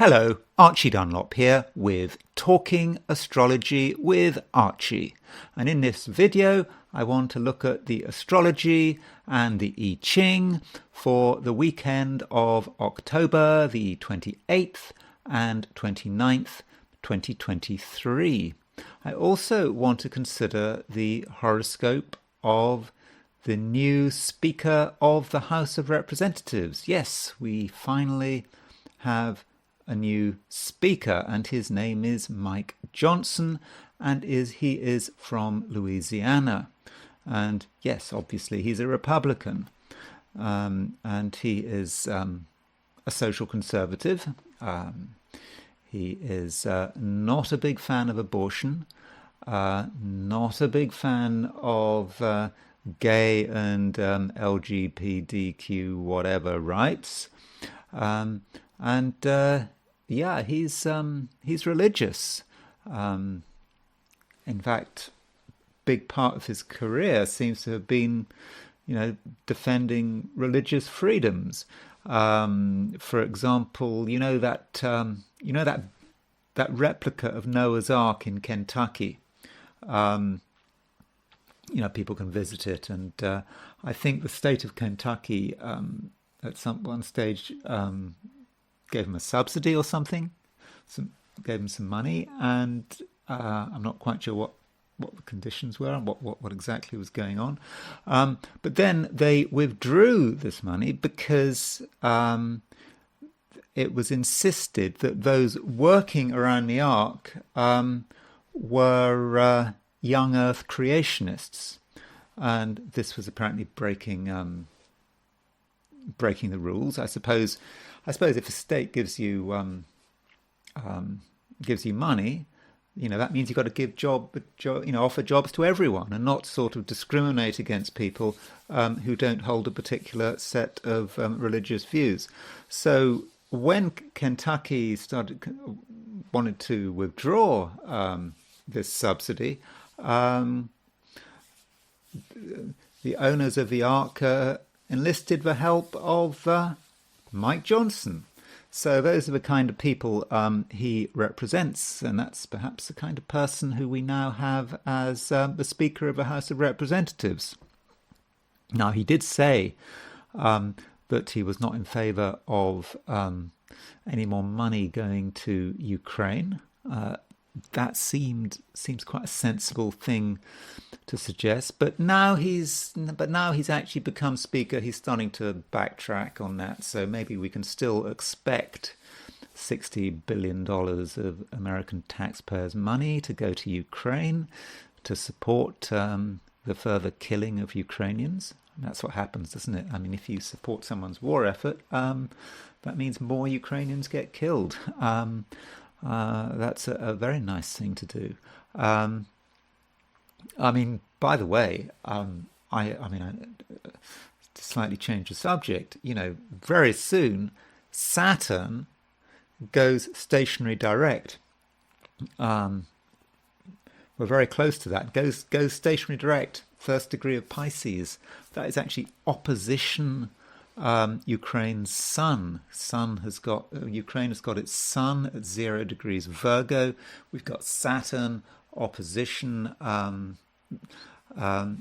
Hello, Archie Dunlop here with Talking Astrology with Archie. And in this video, I want to look at the astrology and the I Ching for the weekend of October the 28th and 29th, 2023. I also want to consider the horoscope of the new Speaker of the House of Representatives. Yes, we finally have a new Speaker, and his name is Mike Johnson, and he is from Louisiana. And yes, obviously he's a Republican, and he is a social conservative. He is not a big fan of abortion, not a big fan of gay and LGBTQ whatever rights, and yeah, he's religious. In fact, big part of his career seems to have been, defending religious freedoms. For example, that replica of Noah's Ark in Kentucky. People can visit it, and I think the state of Kentucky at one stage gave him a subsidy or something, gave him some money, and I'm not quite sure what the conditions were and what exactly was going on. But then they withdrew this money because it was insisted that those working around the Ark were young Earth creationists, and this was apparently breaking the rules. I suppose if a state gives you money, that means you've got to offer jobs to everyone and not sort of discriminate against people who don't hold a particular set of religious views. So when Kentucky wanted to withdraw this subsidy, the owners of the Ark enlisted the help of Mike Johnson. So those are the kind of people he represents, and that's perhaps the kind of person who we now have as the Speaker of the House of Representatives. Now, he did say that he was not in favour of any more money going to Ukraine. That seems quite a sensible thing to suggest, but now he's actually become Speaker. He's starting to backtrack on that, so maybe we can still expect $60 billion of American taxpayers' money to go to Ukraine to support the further killing of Ukrainians. And that's what happens, doesn't it? I mean, if you support someone's war effort, that means more Ukrainians get killed. That's a very nice thing to do. By the way, to slightly change the subject, very soon Saturn goes stationary direct. We're very close to that. Goes stationary direct, first degree of Pisces. That is actually opposition Ukraine's sun. Ukraine has got its sun at 0 degrees Virgo. We've got Saturn opposition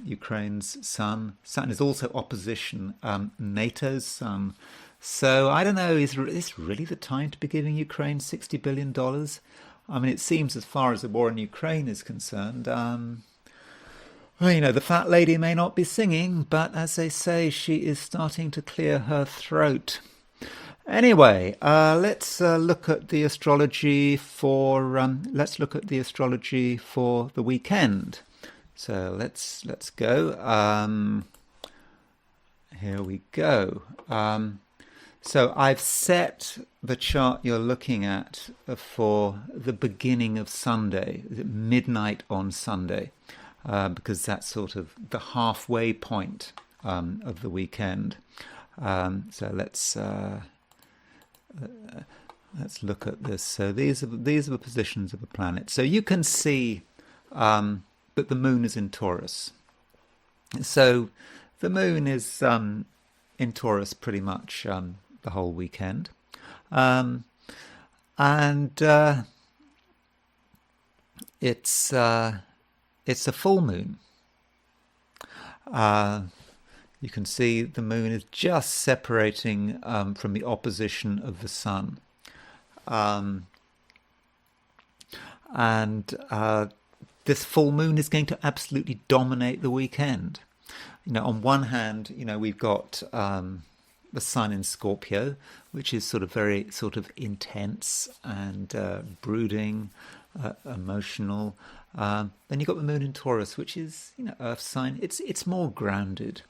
Ukraine's sun. Saturn is also opposition NATO's sun. So I don't know, is this really the time to be giving Ukraine $60 billion? I mean, it seems, as far as the war in Ukraine is concerned, the fat lady may not be singing, but as they say, she is starting to clear her throat. Anyway, let's look at the astrology for the weekend. So let's go. Here we go. So I've set the chart you're looking at for the beginning of Sunday, midnight on Sunday. Because that's sort of the halfway point of the weekend. So let's look at this. So these are the positions of the planet. So you can see that the moon is in Taurus. So the moon is in Taurus pretty much the whole weekend. and it's a full moon. You can see the moon is just separating from the opposition of the sun. And this full moon is going to absolutely dominate the weekend. On one hand, we've got the sun in Scorpio, which is very intense and brooding, emotional. Then you've got the moon in Taurus, which is, earth sign. It's more grounded.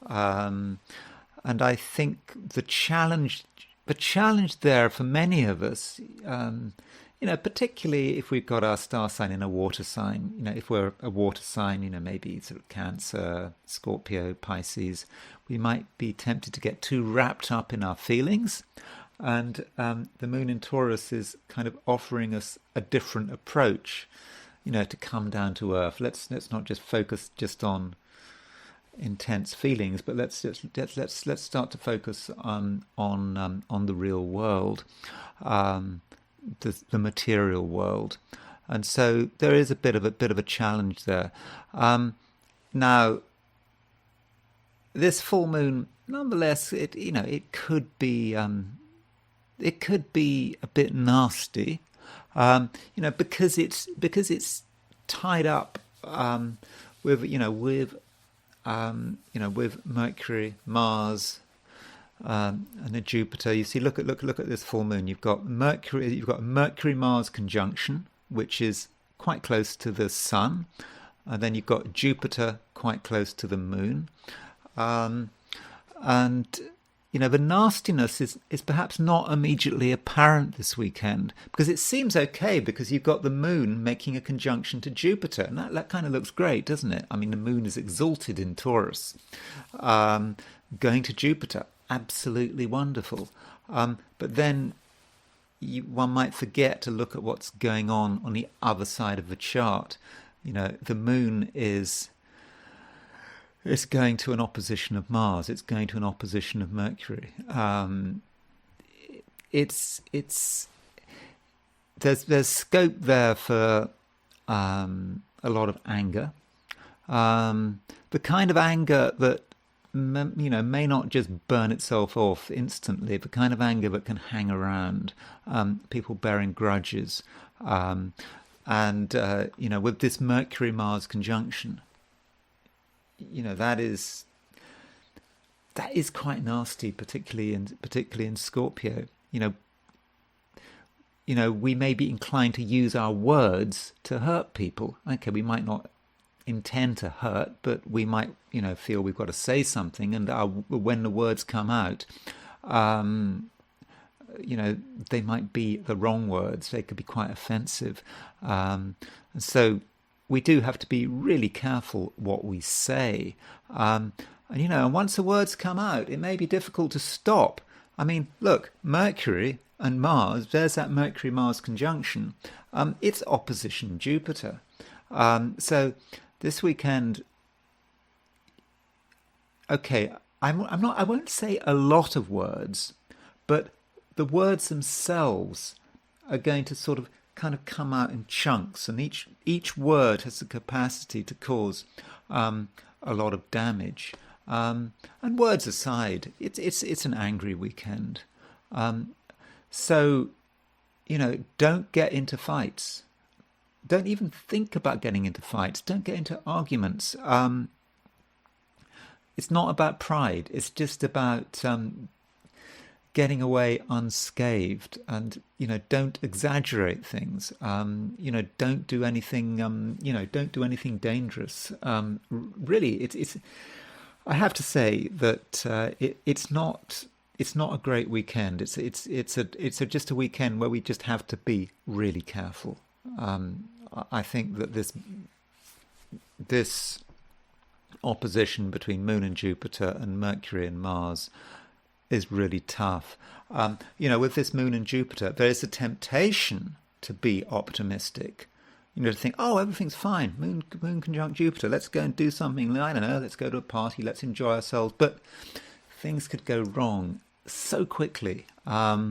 And I think the challenge there for many of us, particularly if we've got our star sign in a water sign, if we're a water sign, maybe Cancer, Scorpio, Pisces, we might be tempted to get too wrapped up in our feelings. And the moon in Taurus is kind of offering us a different approach, to come down to earth. Let's not just focus just on intense feelings, but let's start to focus on the real world, the material world. And so there is a bit of a challenge there. Now, this full moon, nonetheless, it could be a bit nasty, because it's tied up with Mercury, Mars, and a Jupiter. You see, look at this full moon. You've got Mercury-Mars conjunction, which is quite close to the sun, and then you've got Jupiter quite close to the moon, and the nastiness is perhaps not immediately apparent this weekend, because it seems okay because you've got the moon making a conjunction to Jupiter, and that kind of looks great, doesn't it? I mean, the moon is exalted in Taurus, going to Jupiter, absolutely wonderful. But then one might forget to look at what's going on the other side of the chart. The moon is going to an opposition of Mars. It's going to an opposition of Mercury. There's scope there for a lot of anger, the kind of anger that may not just burn itself off instantly, the kind of anger that can hang around, people bearing grudges, and with this Mercury-Mars conjunction, that is quite nasty, particularly in Scorpio. We may be inclined to use our words to hurt people. Okay, we might not intend to hurt, but we might, feel we've got to say something, and when the words come out, they might be the wrong words. They could be quite offensive, and so we do have to be really careful what we say. And once the words come out, it may be difficult to stop. I mean, look, Mercury and Mars, there's that Mercury-Mars conjunction. It's opposition Jupiter. So this weekend, okay, I won't say a lot of words, but the words themselves are going to kind of come out in chunks, and each word has the capacity to cause a lot of damage. And words aside, it's an angry weekend. So don't get into fights. Don't even think about getting into fights. Don't get into arguments. It's not about pride. It's just about getting away unscathed, and don't exaggerate things. Don't do anything. Don't do anything dangerous. Really, it's. I have to say that it's not a great weekend. It's just a weekend where we just have to be really careful. I think that this opposition between Moon and Jupiter and Mercury and Mars is really tough. With this Moon and Jupiter, there is a temptation to be optimistic. To think, oh, everything's fine. Moon conjunct Jupiter. Let's go and do something. I don't know. Let's go to a party. Let's enjoy ourselves. But things could go wrong. so quickly. Yeah,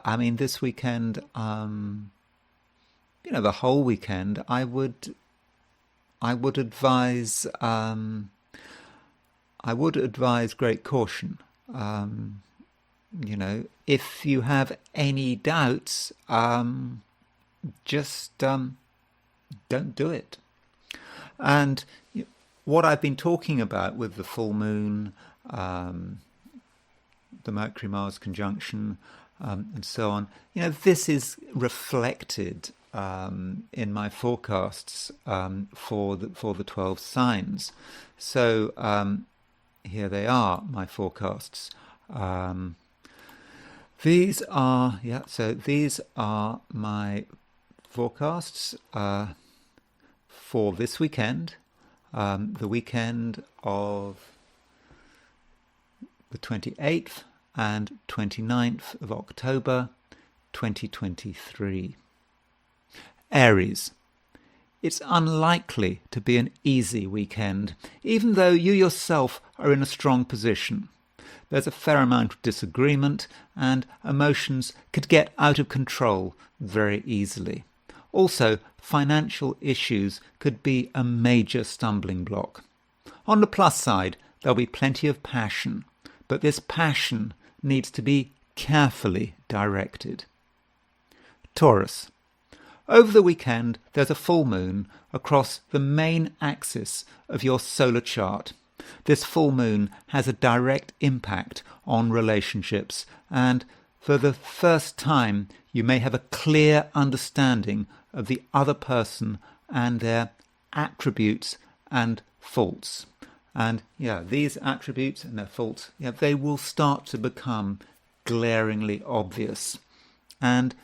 I mean, this weekend, the whole weekend, I would advise, great caution. If you have any doubts, just don't do it. And what I've been talking about with the full moon, the Mercury-Mars conjunction, and so on, this is reflected in my forecasts for the 12 signs. So here they are, my forecasts. These are my forecasts for this weekend, the weekend of the 28th and 29th of October 2023. Aries. It's unlikely to be an easy weekend, even though you yourself are in a strong position. There's a fair amount of disagreement, and emotions could get out of control very easily. Also, financial issues could be a major stumbling block. On the plus side, there'll be plenty of passion, but this passion needs to be carefully directed. Taurus. Over the weekend, there's a full moon across the main axis of your solar chart. This full moon has a direct impact on relationships, and for the first time, you may have a clear understanding of the other person and their attributes and faults. And these attributes and their faults, they will start to become glaringly obvious. And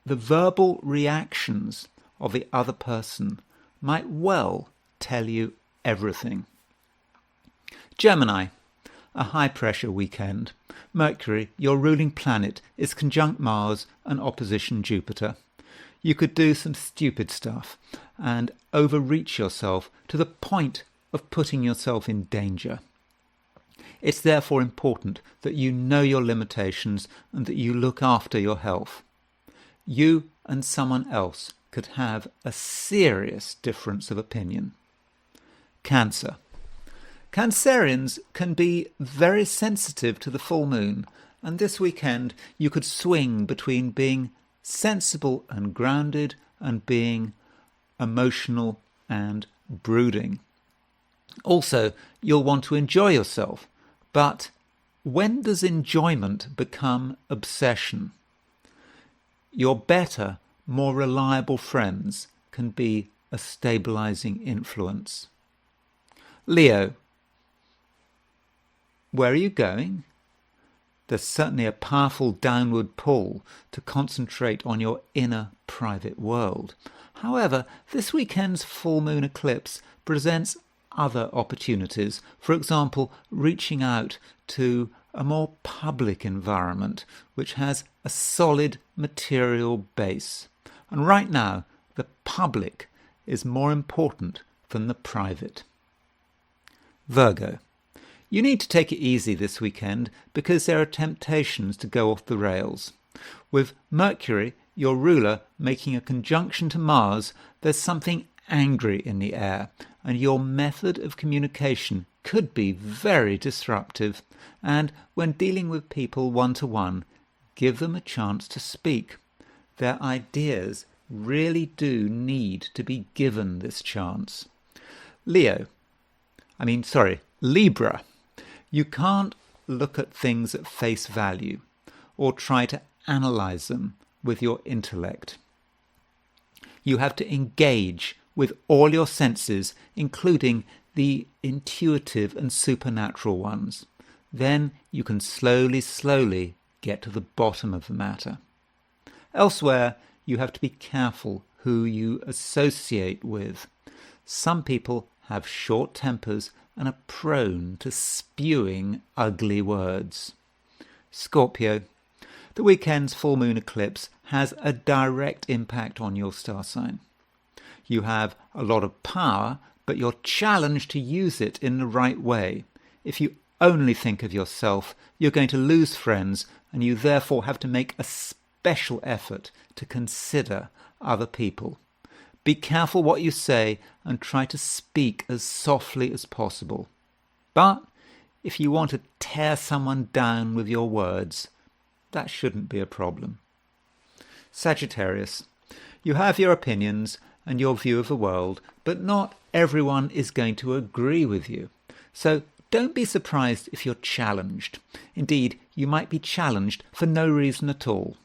the verbal reactions of the other person might well tell you everything. Gemini, a high-pressure weekend. Mercury, your ruling planet, is conjunct Mars and opposition Jupiter. You could do some stupid stuff and overreach yourself to the point of putting yourself in danger. It's therefore important that you know your limitations and that you look after your health. You and someone else could have a serious difference of opinion. Cancer. Cancerians can be very sensitive to the full moon, and this weekend you could swing between being sensible and grounded and being emotional and brooding. Also, you'll want to enjoy yourself, but when does enjoyment become obsession? Your better, more reliable friends can be a stabilizing influence. Leo. Where are you going? There's certainly a powerful downward pull to concentrate on your inner private world. However, this weekend's full moon eclipse presents other opportunities, for example, reaching out to a more public environment which has a solid material base. And right now, the public is more important than the private. Virgo. You need to take it easy this weekend because there are temptations to go off the rails. With Mercury, your ruler, making a conjunction to Mars, there's something angry in the air, and your method of communication could be very disruptive. And when dealing with people one-to-one, give them a chance to speak. Their ideas really do need to be given this chance. Libra. You can't look at things at face value or try to analyze them with your intellect. You have to engage with all your senses, including the intuitive and supernatural ones. Then you can slowly get to the bottom of the matter. Elsewhere, you have to be careful who you associate with. Some people have short tempers and are prone to spewing ugly words. Scorpio. The weekend's full moon eclipse has a direct impact on your star sign. You have a lot of power, but you're challenged to use it in the right way. If you only think of yourself, you're going to lose friends, and you therefore have to make a special effort to consider other people. Be careful what you say and try to speak as softly as possible. But if you want to tear someone down with your words, that shouldn't be a problem. Sagittarius, you have your opinions and your view of the world, but not everyone is going to agree with you. So don't be surprised if you're challenged. Indeed, you might be challenged for no reason at all.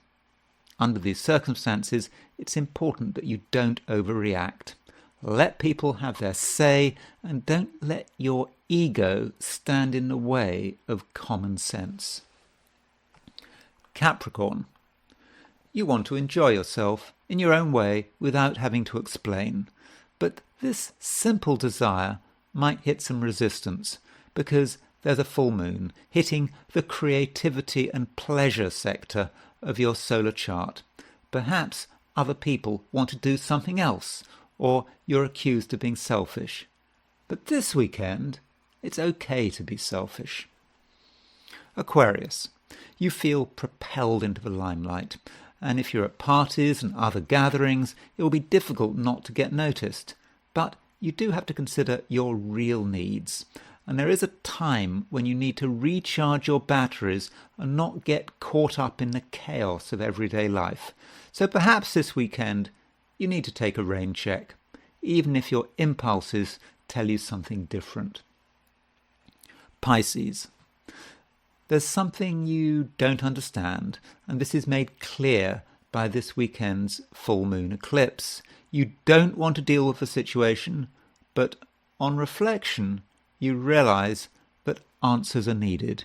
Under these circumstances, it's important that you don't overreact. Let people have their say and don't let your ego stand in the way of common sense. Capricorn, you want to enjoy yourself in your own way without having to explain. But this simple desire might hit some resistance because there's a full moon hitting the creativity and pleasure sector of your solar chart. Perhaps other people want to do something else, or you're accused of being selfish. But this weekend, it's okay to be selfish. Aquarius, you feel propelled into the limelight, and if you're at parties and other gatherings, it will be difficult not to get noticed. But you do have to consider your real needs. And there is a time when you need to recharge your batteries and not get caught up in the chaos of everyday life. So perhaps this weekend you need to take a rain check, even if your impulses tell you something different. Pisces, there's something you don't understand, and this is made clear by this weekend's full moon eclipse. You don't want to deal with the situation, but on reflection, you realize that answers are needed.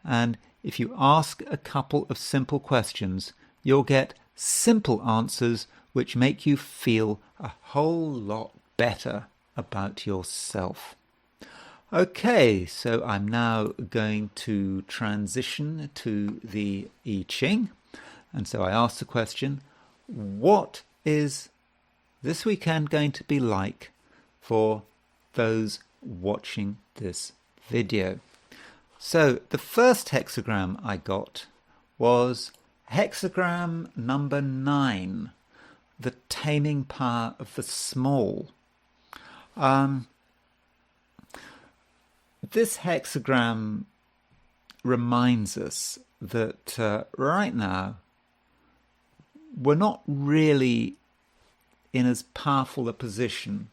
And if you ask a couple of simple questions, you'll get simple answers which make you feel a whole lot better about yourself. Okay, so I'm now going to transition to the I Ching. And so I asked the question, what is this weekend going to be like for those watching this video? So the first hexagram I got was hexagram number 9, the taming power of the small. This hexagram reminds us that right now we're not really in as powerful a position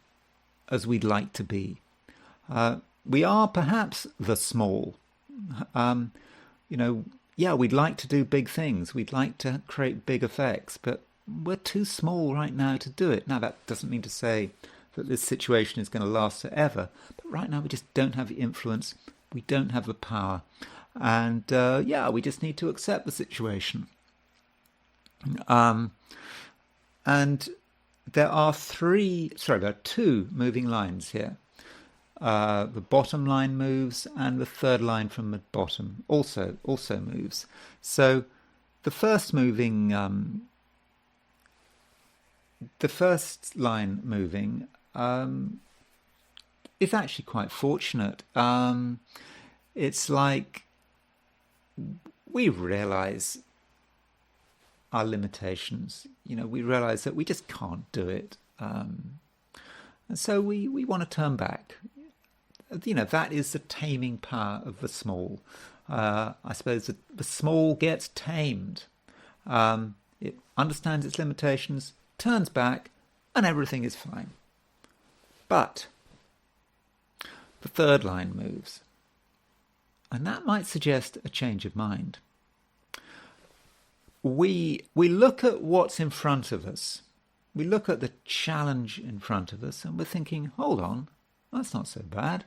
as we'd like to be. We are perhaps the small. We'd like to do big things. We'd like to create big effects, but we're too small right now to do it. Now, that doesn't mean to say that this situation is going to last forever, but right now we just don't have the influence. We don't have the power. And we just need to accept the situation. And there are two moving lines here. The bottom line moves, and the third line from the bottom also moves. So the first line moving is actually quite fortunate. It's like we realize our limitations. We realize that we just can't do it. And so we want to turn back. That is the taming power of the small. I suppose the small gets tamed. It understands its limitations, turns back, and everything is fine. But the third line moves. And that might suggest a change of mind. We look at what's in front of us. We look at the challenge in front of us, and we're thinking, hold on, that's not so bad.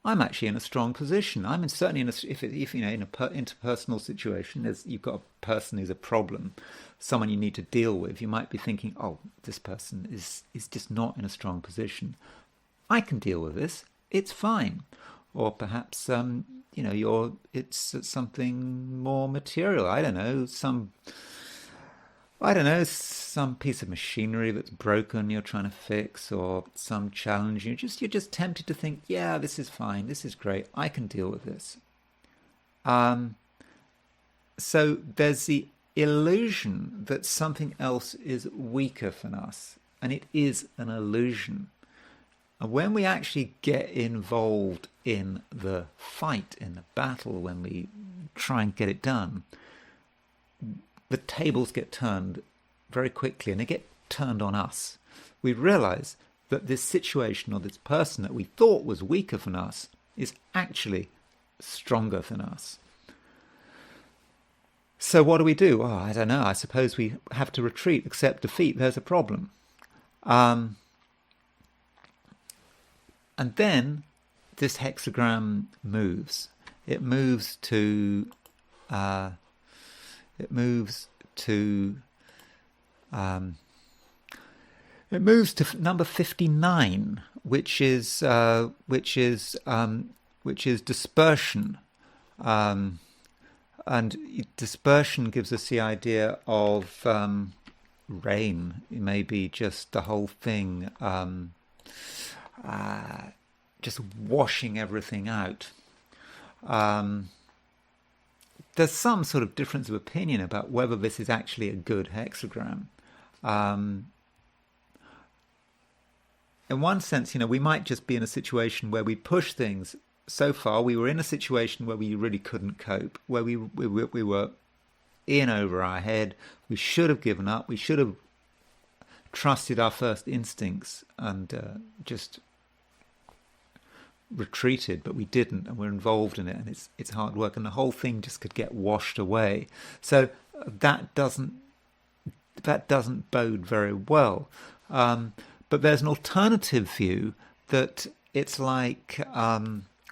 I'm actually in a strong position. I'm certainly in a interpersonal situation. You've got a person who's a problem, someone you need to deal with. You might be thinking, oh, this person is just not in a strong position. I can deal with this. It's fine. Or perhaps it's something more material. I don't know, some I don't know, some piece of machinery that's broken you're trying to fix, or some challenge. You're just tempted to think, yeah, this is fine, this is great, I can deal with this. So there's the illusion that something else is weaker than us, and it is an illusion. And when we actually get involved in the fight, in the battle, when we try and get it done, the tables get turned very quickly, and they get turned on us. We realize that this situation or this person that we thought was weaker than us is actually stronger than us. So what do we do? Oh, I don't know. I suppose we have to retreat, accept defeat. There's a problem. And then this hexagram moves. It moves to number 59, which is dispersion. And dispersion gives us the idea of rain. It may be just the whole thing, just washing everything out. There's some sort of difference of opinion about whether this is actually a good hexagram. In one sense, we might just be in a situation where we push things so far. We were in a situation where we really couldn't cope, where we were in over our head. We should have given up. We should have trusted our first instincts and just retreated, but we didn't, and we're involved in it, and it's hard work, and the whole thing just could get washed away. So that doesn't bode very well. But there's an alternative view that it's like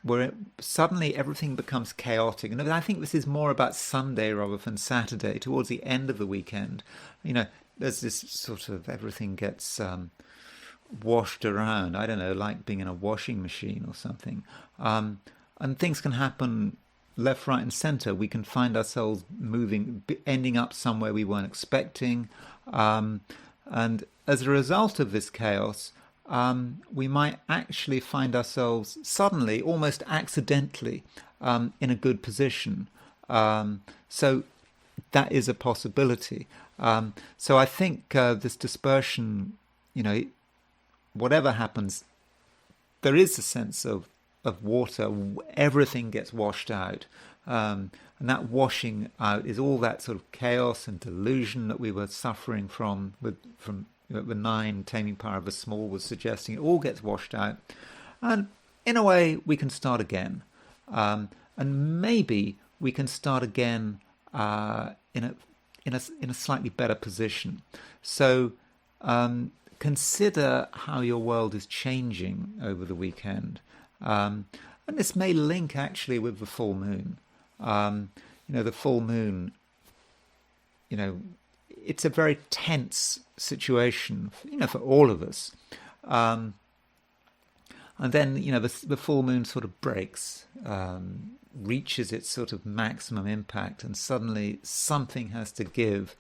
where suddenly everything becomes chaotic. And I think this is more about Sunday rather than Saturday, towards the end of the weekend. There's this sort of everything gets washed around. I don't know, like being in a washing machine or something. And things can happen left, right, and centre. We can find ourselves moving, ending up somewhere we weren't expecting. And as a result of this chaos, we might actually find ourselves suddenly, almost accidentally, in a good position. So that is a possibility. So I think this dispersion, whatever happens, there is a sense of water. Everything gets washed out. And that washing out is all that sort of chaos and delusion that we were suffering from the 9 taming power of the small was suggesting. It all gets washed out, and in a way we can start again, and maybe we can start again in a slightly better position. So consider how your world is changing over the weekend, and this may link actually with the full moon. The full moon, it's a very tense situation, for all of us. And then, the full moon sort of breaks, reaches its sort of maximum impact, and suddenly something has to give.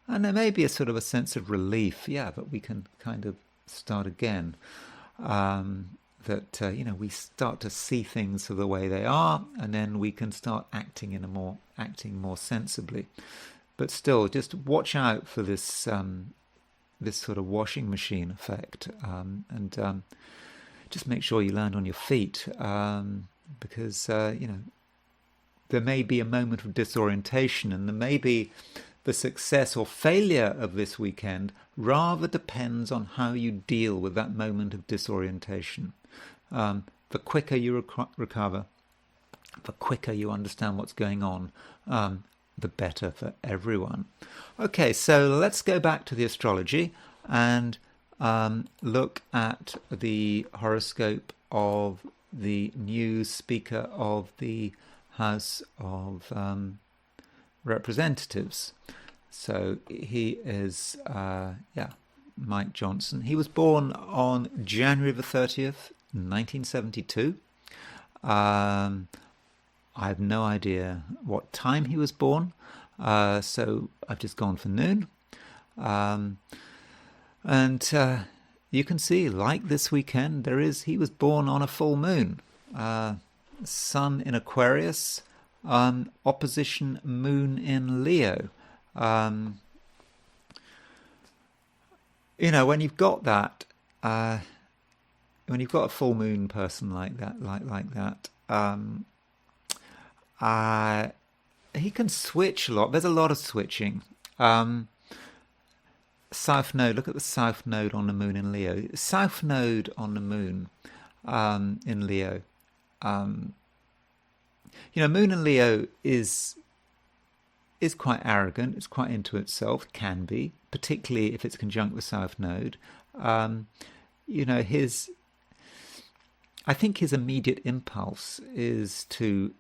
And there may be a sort of a sense of relief, that we can kind of start again. That we start to see things for the way they are, and then we can start acting more sensibly. But still, just watch out for this this sort of washing machine effect, and just make sure you land on your feet, because there may be a moment of disorientation, and there may be the success or failure of this weekend rather depends on how you deal with that moment of disorientation. The quicker you recover, the quicker you understand what's going on, the better for everyone. Okay, so let's go back to the astrology and look at the horoscope of the new Speaker of the House of Representatives. So he is, Mike Johnson. He was born on January the 30th, 1972. I have no idea what time he was born, so I've just gone for noon. And you can see, like this weekend, he was born on a full moon. Sun in Aquarius, opposition moon in Leo. When you've got that, when you've got a full moon person like that, he can switch a lot. There's a lot of switching. South node. Look at the south node on the moon in Leo. South node on the moon in Leo. Moon in Leo is quite arrogant. It's quite into itself. Can be, particularly if it's conjunct with south node. I think his immediate impulse is to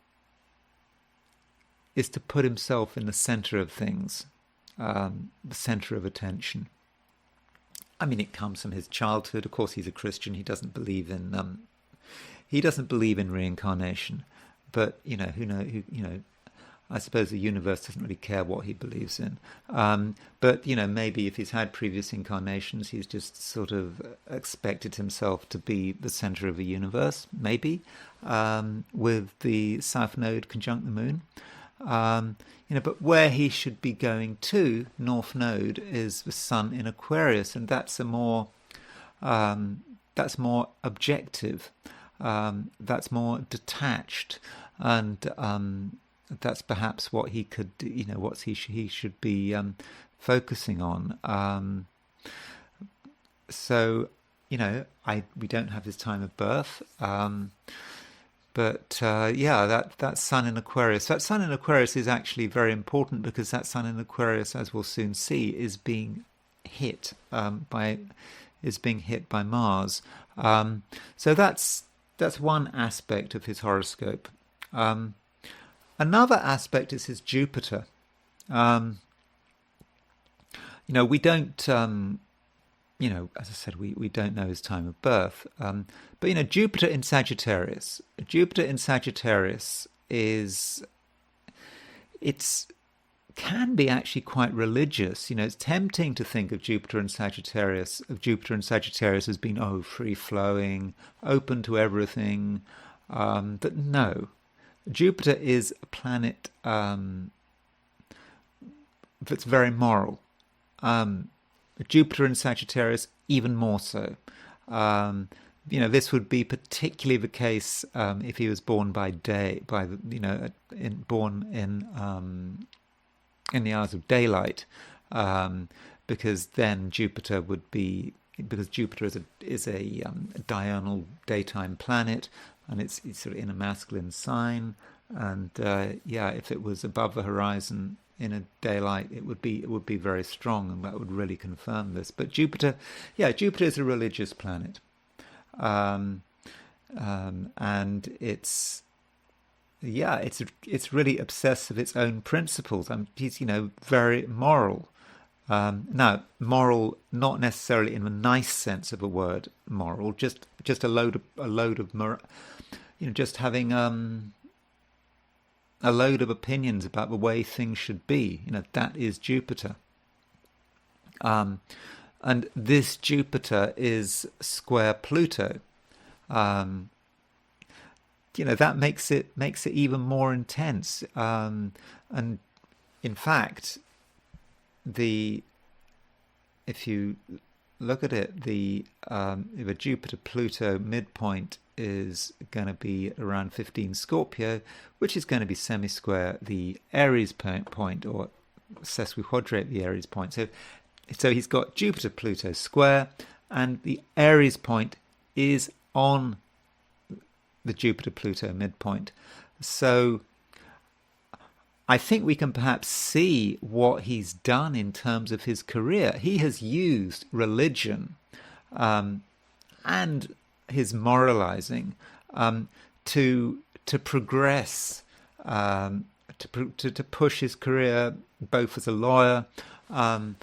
put himself in the center of things, the center of attention. I mean, it comes from his childhood. Of course, he's a Christian. He doesn't believe in reincarnation. But who knows? I suppose the universe doesn't really care what he believes in. But maybe if he's had previous incarnations, he's just sort of expected himself to be the center of the universe. Maybe with the south node conjunct the moon. But where he should be going to, north node, is the sun in Aquarius, and that's more objective. That's more detached, and that's perhaps what he could, what he should be focusing on. We don't have his time of birth, but that sun in Aquarius. That sun in Aquarius is actually very important because that sun in Aquarius, as we'll soon see, is being hit by Mars. So that's one aspect of his horoscope. Another aspect is his Jupiter. We don't, as I said, we don't know his time of birth. But Jupiter in Sagittarius. Jupiter in Sagittarius can be actually quite religious. It's tempting to think of Jupiter and Sagittarius as being free flowing, open to everything. But no, Jupiter is a planet that's very moral. Jupiter in Sagittarius even more so. This would be particularly the case if he was born by day, born in the hours of daylight, because then Jupiter would be, because Jupiter is a diurnal daytime planet, and it's sort of in a masculine sign, and if it was above the horizon in a daylight, it would be very strong, and that would really confirm this. But Jupiter is a religious planet, and it's really obsessed with its own principles. He's very moral. Now, moral not necessarily in the nice sense of a word, moral, just a load of just having a load of opinions about the way things should be. That is Jupiter. And this Jupiter is square Pluto. That makes it even more intense. And in fact, if you look at it, the Jupiter-Pluto midpoint is going to be around 15 Scorpio, which is going to be semi-square the Aries point, or sesquiquadrate the Aries point. So he's got Jupiter-Pluto square, and the Aries point is on the Jupiter-Pluto midpoint. So I think we can perhaps see what he's done in terms of his career. He has used religion and his moralizing to progress, to push his career both as a lawyer and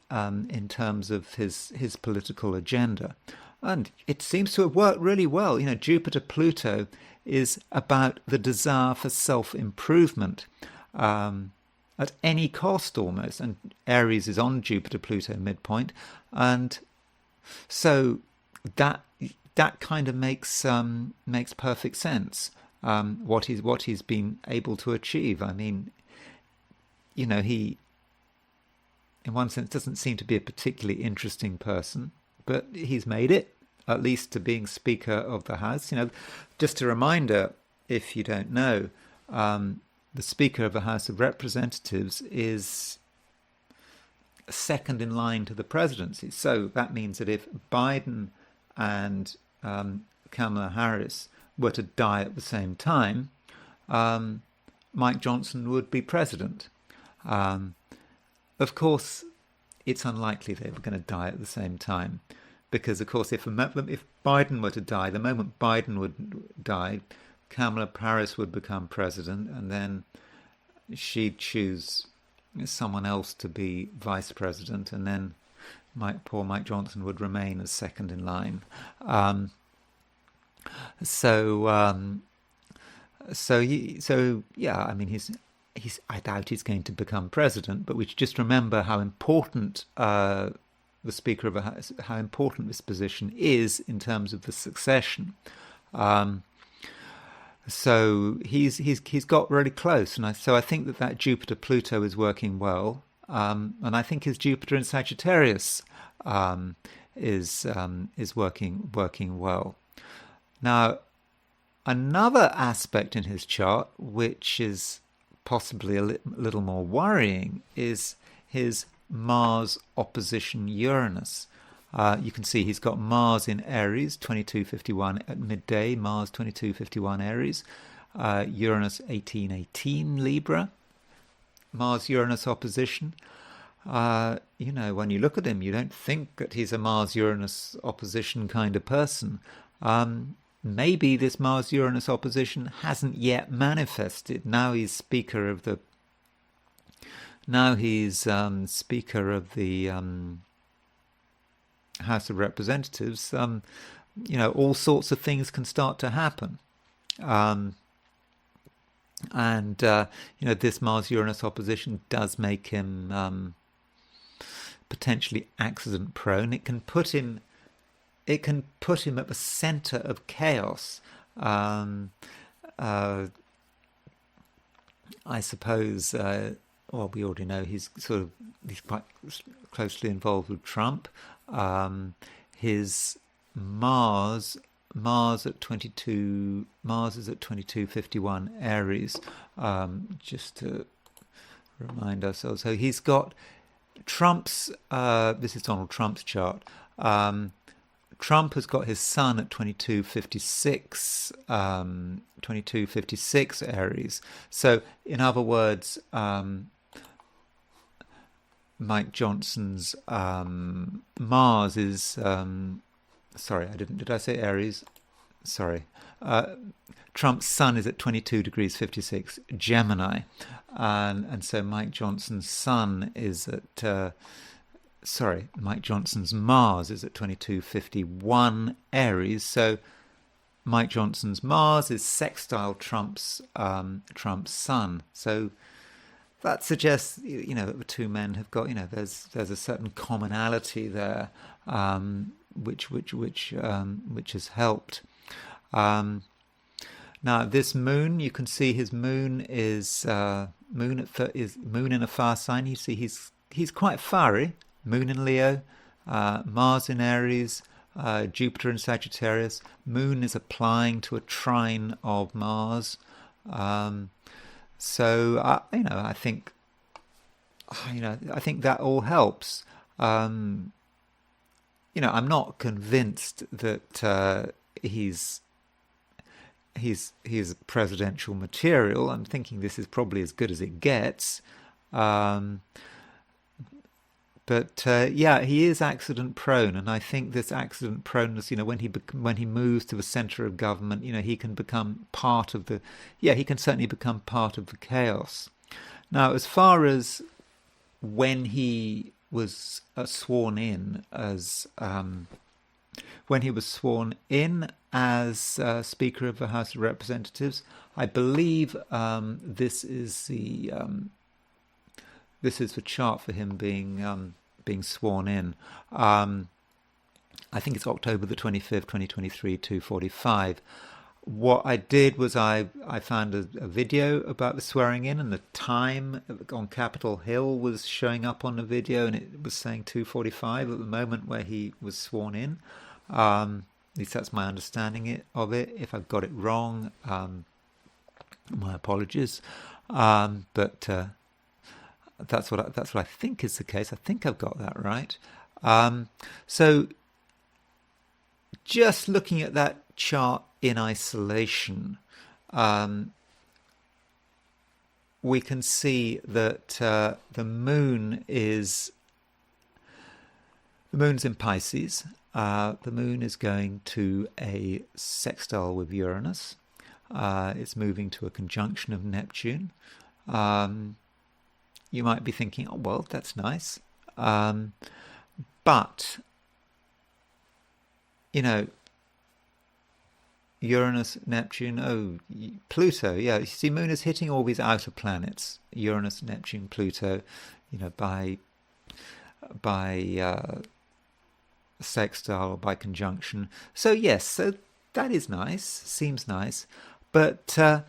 in terms of his political agenda. And it seems to have worked really well. Jupiter-Pluto is about the desire for self-improvement. at any cost almost. And Aries is on Jupiter-Pluto midpoint, and so that kind of makes perfect sense. What he's been able to achieve. I mean, he in one sense doesn't seem to be a particularly interesting person, but he's made it, at least to being Speaker of the House. Just a reminder, if you don't know, the Speaker of the House of Representatives is second in line to the presidency. So that means that if Biden and Kamala Harris were to die at the same time, Mike Johnson would be president. Of course, it's unlikely they were going to die at the same time, because, of course, if Biden were to die, the moment Biden would die, Kamala Harris would become president, and then she'd choose someone else to be vice president, and then poor Mike Johnson would remain as second in line. Yeah, I mean, I doubt he's going to become president, but we should just remember how important the Speaker of the House, how important this position is in terms of the succession. So he's got really close, and I think that Jupiter-Pluto is working well, and I think his Jupiter in Sagittarius is working well. Now, another aspect in his chart, which is possibly a little more worrying, is his Mars opposition Uranus. You can see he's got Mars in Aries, 2251 at midday, Mars 2251 Aries, Uranus 1818 Libra, Mars-Uranus opposition. When you look at him, you don't think that he's a Mars-Uranus opposition kind of person. Maybe this Mars-Uranus opposition hasn't yet manifested. Now he's Speaker of the House of Representatives. All sorts of things can start to happen. This Mars-Uranus opposition does make him potentially accident prone. It can put him at the center of chaos. I suppose. Well, we already know he's quite closely involved with Trump. His Mars at 22. Mars is at 2251 Aries. Just to remind ourselves, so he's got Trump's. This is Donald Trump's chart. Trump has got his Sun at 2256 Aries. So, in other words, Mike Johnson's Mars is did I say Aries? Sorry. Trump's Sun is at 22 degrees 56 Gemini, and so Mike Johnson's Sun is at Mike Johnson's Mars is at 2251 Aries. So Mike Johnson's Mars is sextile Trump's Sun. So that suggests, that the two men have got, there's a certain commonality there, which has helped. Now this Moon, you can see his Moon is Moon in a fire sign. You see he's quite fiery. Moon in Leo, Mars in Aries, Jupiter in Sagittarius. Moon is applying to a trine of Mars. So I think that all helps. I'm not convinced that he's presidential material. I'm thinking this is probably as good as it gets. But he is accident prone, and I think this accident proneness, when he moves to the centre of government, he can become part of he can certainly become part of the chaos. Now, as far as when he was sworn in as Speaker of the House of Representatives, I believe this is the this is the chart for him being sworn in. I think it's October the 25th, 2023, 2:45. What I did was I found a video about the swearing in, and the time on Capitol Hill was showing up on the video, and it was saying 2:45 at the moment where he was sworn in. At least that's my understanding of it. If I've got it wrong, my apologies. But that's what I think is the case. I think I've got that right. So just looking at that chart in isolation, we can see that the moon's in Pisces. The moon is going to a sextile with Uranus. It's moving to a conjunction of Neptune. You might be thinking, oh, well, that's nice. But, Uranus, Neptune, Pluto, yeah. You see, moon is hitting all these outer planets, Uranus, Neptune, Pluto, by sextile or by conjunction. So yes, so that is nice, seems nice. But the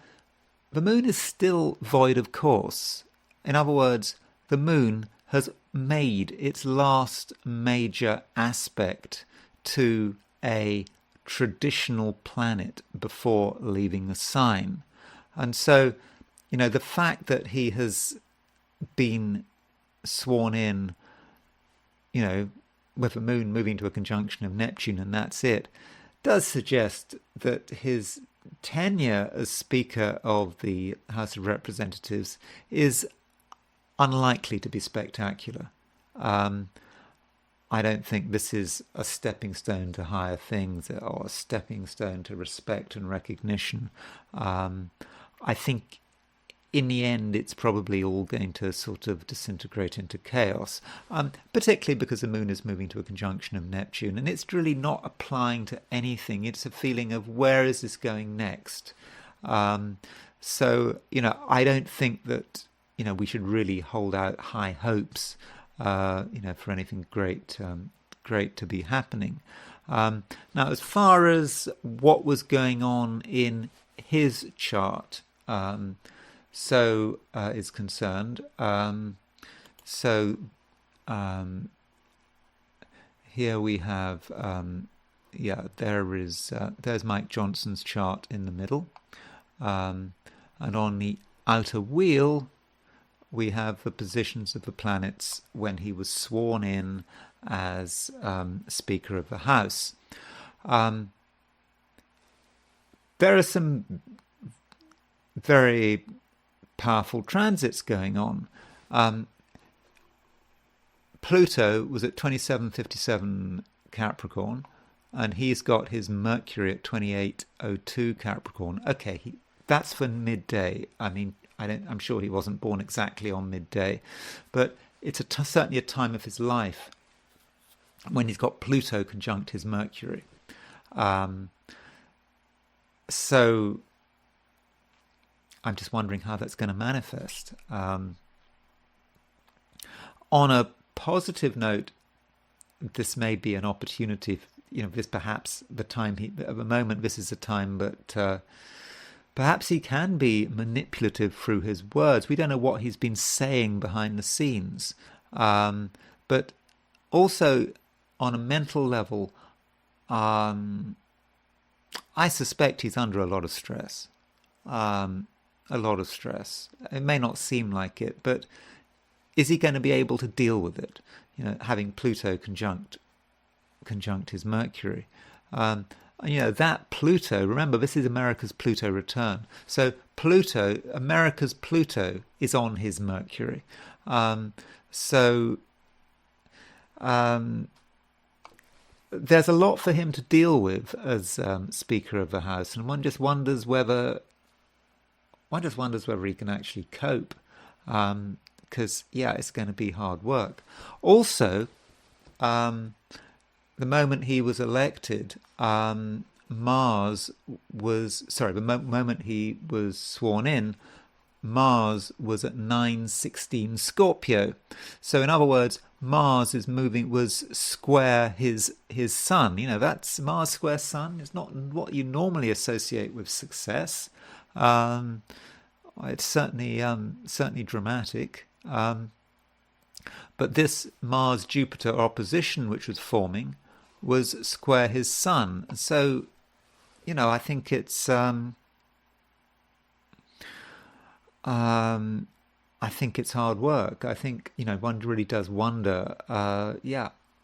moon is still void of course. In other words, the moon has made its last major aspect to a traditional planet before leaving the sign. And so, the fact that he has been sworn in, with the moon moving to a conjunction of Neptune and that's it, does suggest that his tenure as Speaker of the House of Representatives is unlikely to be spectacular. I don't think this is a stepping stone to higher things or a stepping stone to respect and recognition. I think in the end it's probably all going to sort of disintegrate into chaos, particularly because the moon is moving to a conjunction of Neptune, and it's really not applying to anything. It's a feeling of where is this going next? So, I don't think that we should really hold out high hopes, for anything great to be happening. Now, as far as what was going on in his chart, is concerned, here we have, there's Mike Johnson's chart in the middle, and on the outer wheel we have the positions of the planets when he was sworn in as Speaker of the House. There are some very powerful transits going on. Pluto was at 2757 Capricorn, and he's got his Mercury at 2802 Capricorn. Okay, that's for midday. I mean, I'm sure he wasn't born exactly on midday, but it's certainly a time of his life when he's got Pluto conjunct his Mercury. So I'm just wondering how that's going to manifest. On a positive note, this may be an opportunity. This perhaps the time at the moment. This is a time, but perhaps he can be manipulative through his words. We don't know what he's been saying behind the scenes, but also on a mental level, I suspect he's under a lot of stress. A lot of stress. It may not seem like it, but is he going to be able to deal with it? Having Pluto conjunct his Mercury. That Pluto, remember, this is America's Pluto return. So America's Pluto is on his Mercury. There's a lot for him to deal with as Speaker of the House, and one just wonders whether he can actually cope, because it's going to be hard work. Also, the moment he was elected, the moment he was sworn in, Mars was at 916 Scorpio. So in other words, Mars was square his sun. That's Mars square sun. It's not what you normally associate with success. It's certainly dramatic. But this Mars-Jupiter opposition, which was forming, was square his sun. So, I think it's hard work. I think one really does wonder.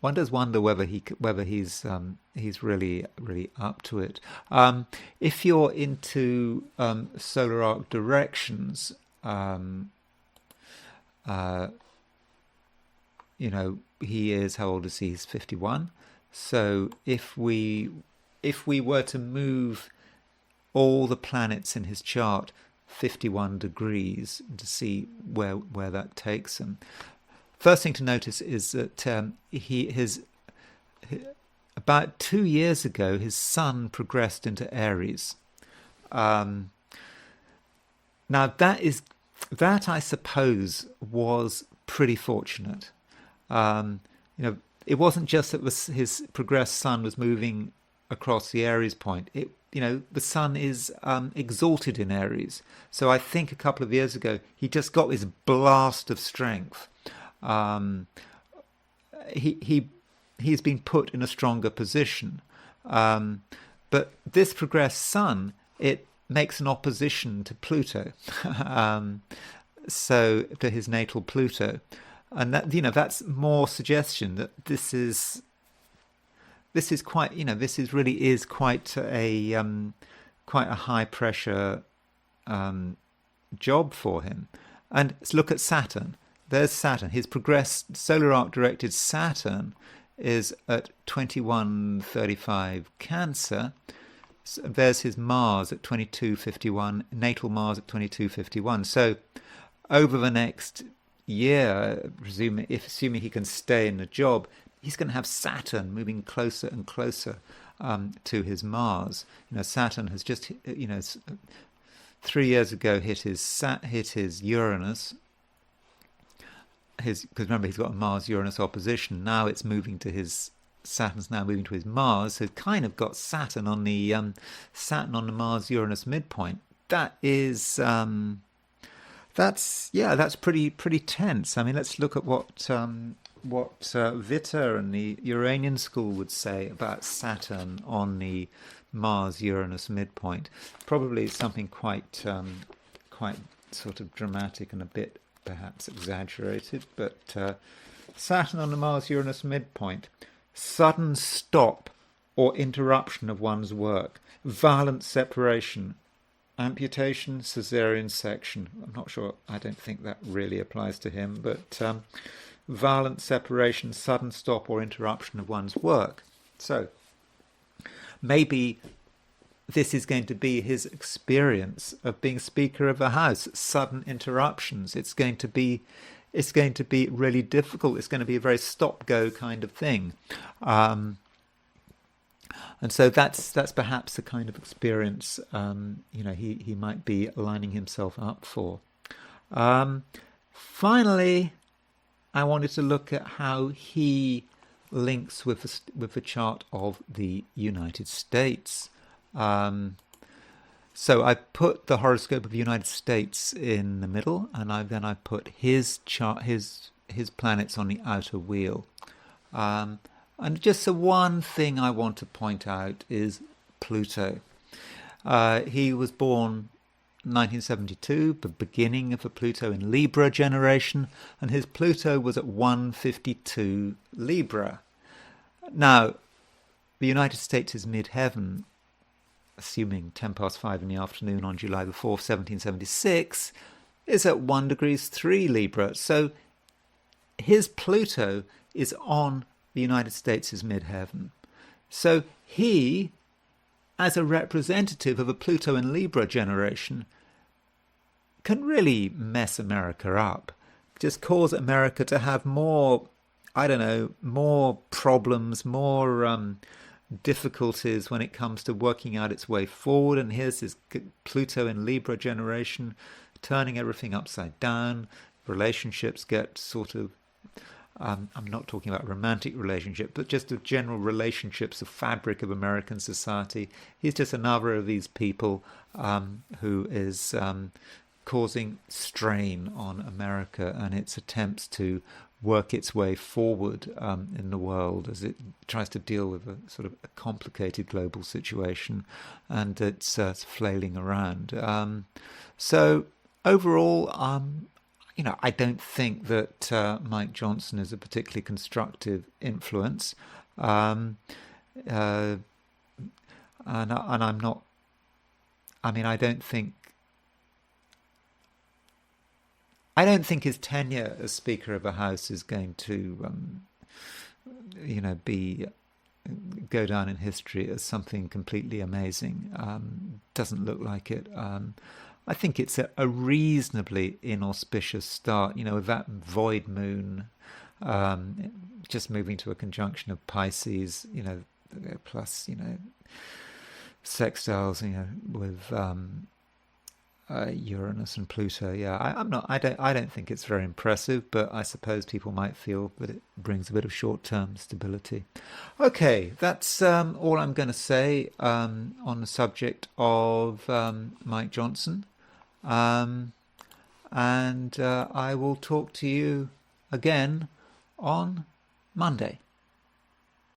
One does wonder whether he's really up to it. If you're into solar arc directions, he is, how old is he? He's 51. So if we were to move all the planets in his chart 51 degrees to see where that takes him. First thing to notice is that about 2 years ago, his sun progressed into Aries. Now that I suppose was pretty fortunate. It wasn't just that his progressed sun was moving across the Aries point. The sun is exalted in Aries. So I think a couple of years ago, he just got this blast of strength. He's been put in a stronger position. But this progressed sun, it makes an opposition to Pluto. So to his natal Pluto. And that that's more suggestion that this is quite this really is quite a high pressure job for him. And let's look at Saturn. There's Saturn. His progressed solar arc directed Saturn is at 2135 Cancer. So there's his Mars at 2251, natal Mars at 2251. So over the next year, assuming he can stay in the job, he's going to have Saturn moving closer and closer to his Mars. Saturn has just 3 years ago hit his Uranus. Because remember, he's got a Mars-Uranus opposition. Now it's moving to his Saturn's now moving to his Mars. So kind of got Saturn on the Mars-Uranus midpoint. That is. That's pretty tense. I mean, let's look at what Vita and the Uranian school would say about Saturn on the Mars-Uranus midpoint. Probably something quite sort of dramatic and a bit perhaps exaggerated. But Saturn on the Mars-Uranus midpoint: sudden stop or interruption of one's work, violent separation, amputation, caesarean section. I'm not sure. I don't think that really applies to him, but violent separation, sudden stop or interruption of one's work. So maybe this is going to be his experience of being Speaker of the House. Sudden interruptions. It's going to be really difficult. It's going to be a very stop-go kind of thing. And so that's perhaps the kind of experience he might be lining himself up for. Finally, I wanted to look at how he links with the chart of the United States. So I put the horoscope of the United States in the middle, and then I put his chart, his planets on the outer wheel. And just the one thing I want to point out is Pluto. He was born 1972, the beginning of the Pluto in Libra generation, and his Pluto was at 152 Libra. Now, the United States is midheaven, assuming 5:10 in the afternoon on July the 4th, 1776, is at 1 degrees 3 Libra. So his Pluto is on the United States' midheaven. So he, as a representative of a Pluto and Libra generation, can really mess America up. Just cause America to have more problems, more difficulties when it comes to working out its way forward. And here's this Pluto and Libra generation turning everything upside down. Relationships get sort of, I'm not talking about romantic relationship, but just the general relationships, the fabric of American society. He's just another of these people who is causing strain on America and its attempts to work its way forward in the world as it tries to deal with a sort of a complicated global situation, and it's flailing around. So overall, I don't think that Mike Johnson is a particularly constructive influence, and I'm not. I mean, I don't think his tenure as Speaker of the House is going to, go down in history as something completely amazing. Doesn't look like it. I think it's a reasonably inauspicious start, with that void moon just moving to a conjunction of Pisces, plus, sextiles, with Uranus and Pluto. Yeah, I don't think it's very impressive, but I suppose people might feel that it brings a bit of short-term stability. Okay, that's all I'm going to say on the subject of Mike Johnson. And I will talk to you again on Monday.